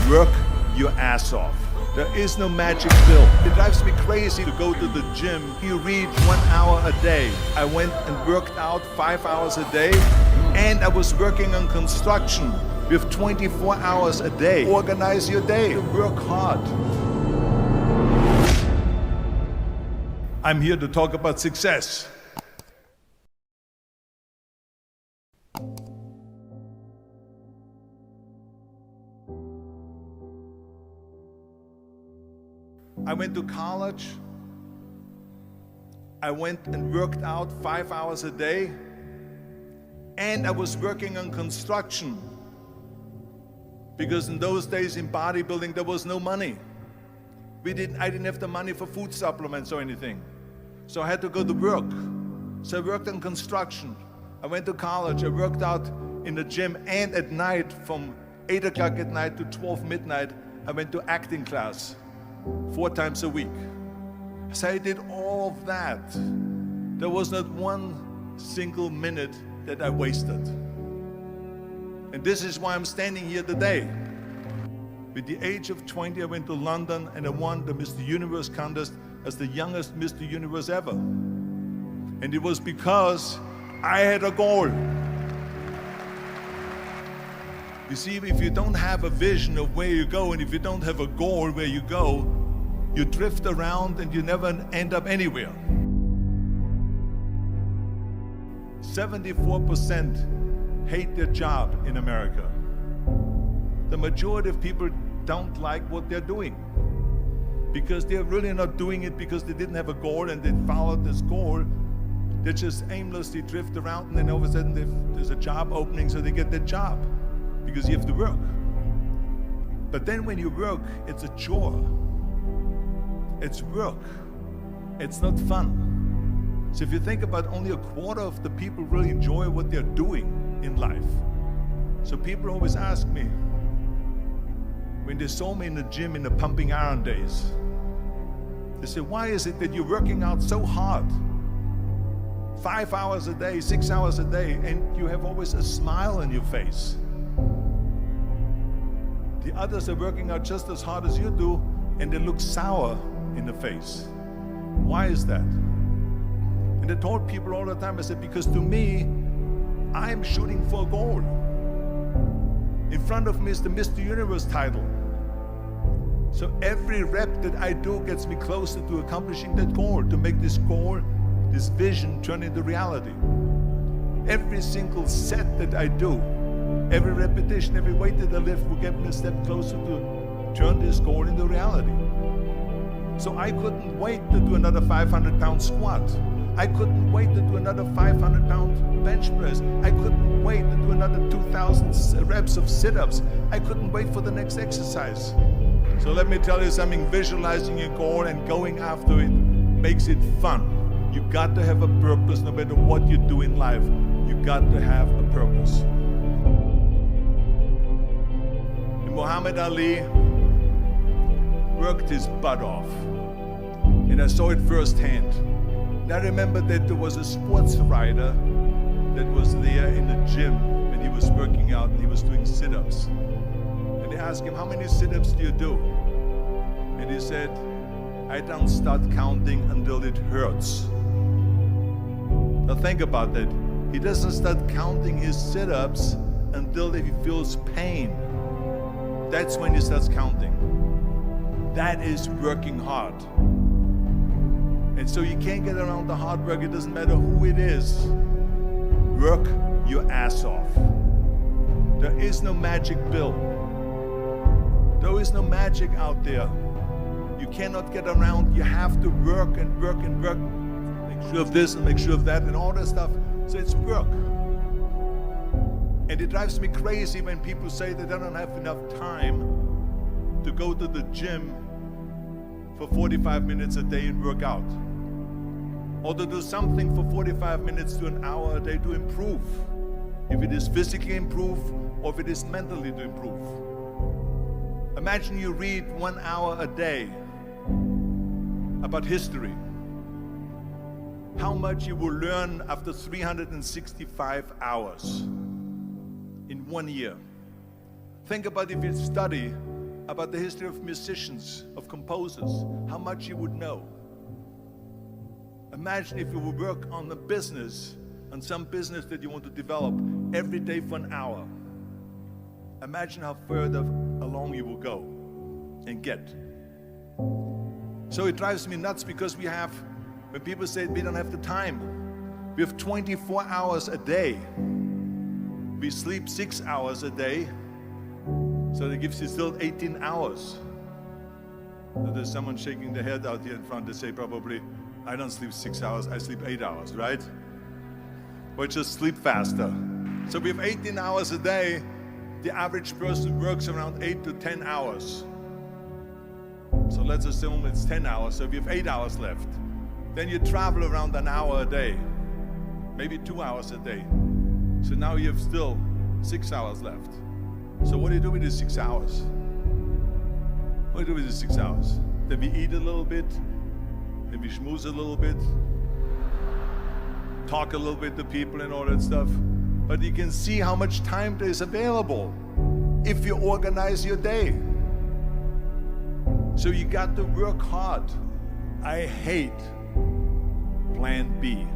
work your ass off. There is no magic pill. It drives me crazy to go to the gym. You read 1 hour a day. I went and worked out 5 hours a day, and I was working on construction with 24 hours a day. Organize your day. Work hard. I'm here to talk about success. I went to college. I went and worked out 5 hours a day, and I was working on construction because in those days in bodybuilding there was no money. I didn't have the money for food supplements or anything, so I had to go to work. So I worked on construction. I went to college. I worked out in the gym, and at night from 8 o'clock at night to 12 midnight I went to acting class 4 times a week. So I did all of that. There was not one single minute that I wasted. And this is why I'm standing here today. With the age of 20, I went to London and I won the Mr. Universe contest as the youngest Mr. Universe ever. And it was because I had a goal. You see, if you don't have a vision of where you go, and if you don't have a goal where you go, you drift around and you never end up anywhere. 74% hate their job in America. The majority of people don't like what they're doing because they're really not doing it because they didn't have a goal and they followed this goal. They just aimlessly drift around, and then all of a sudden there's a job opening, so they get that job because you have to work. But then when you work, it's a chore. It's work. It's not fun. So if you think about, only a quarter of the people really enjoy what they're doing in life. So people always ask me, when they saw me in the gym in the pumping iron days, they say, why is it that you're working out so hard? 5 hours a day, 6 hours a day, and you have always a smile on your face. The others are working out just as hard as you do, and they look sour in the face. Why is that? And I told people all the time, I said, because to me, I'm shooting for a goal. In front of me is the Mr. Universe title. So every rep that I do gets me closer to accomplishing that goal, to make this goal, this vision turn into reality. Every single set that I do, every repetition, every weight that I lift will get me a step closer to turn this goal into reality. So I couldn't wait to do another 500-pound squat. I couldn't wait to do another 500-pound bench press. I couldn't wait to do another 2,000 reps of sit-ups. I couldn't wait for the next exercise. So let me tell you something, visualizing your goal and going after it makes it fun. You got to have a purpose no matter what you do in life. You got to have a purpose. Muhammad Ali worked his butt off, and I saw it firsthand. And I remember that there was a sports writer that was there in the gym when he was working out and he was doing sit-ups. And they asked him, how many sit-ups do you do? And he said, I don't start counting until it hurts. Now think about that. He doesn't start counting his sit-ups until he feels pain. That's when he starts counting. That is working hard. And so you can't get around the hard work. It doesn't matter who it is. Work your ass off. There is no magic pill. There is no magic out there. You cannot get around. You have to work and work and work. Make sure of this and make sure of that and all that stuff. So it's work. And it drives me crazy when people say that they don't have enough time to go to the gym for 45 minutes a day and work out. Or to do something for 45 minutes to an hour a day to improve. If it is physically improve or if it is mentally to improve. Imagine you read 1 hour a day about history. How much you will learn after 365 hours in 1 year. Think about if you study about the history of musicians, of composers, how much you would know. Imagine if you would work on a business, on some business that you want to develop every day for an hour. Imagine how further along you will go and get. So it drives me nuts because when people say we don't have the time, we have 24 hours a day. We sleep 6 hours a day, so that gives you still 18 hours. So there's someone shaking their head out here in front. They say probably, I don't sleep 6 hours, I sleep 8 hours, right? Or just sleep faster. So we have 18 hours a day. The average person works around 8 to 10 hours. So let's assume it's 10 hours, so we have 8 hours left. Then you travel around an hour a day, maybe 2 hours a day. So now you have still 6 hours left. So what do you do with these 6 hours? What do you do with these 6 hours? Then we eat a little bit, then we schmooze a little bit, talk a little bit to people and all that stuff. But you can see how much time there is available if you organize your day. So you got to work hard. I hate plan B.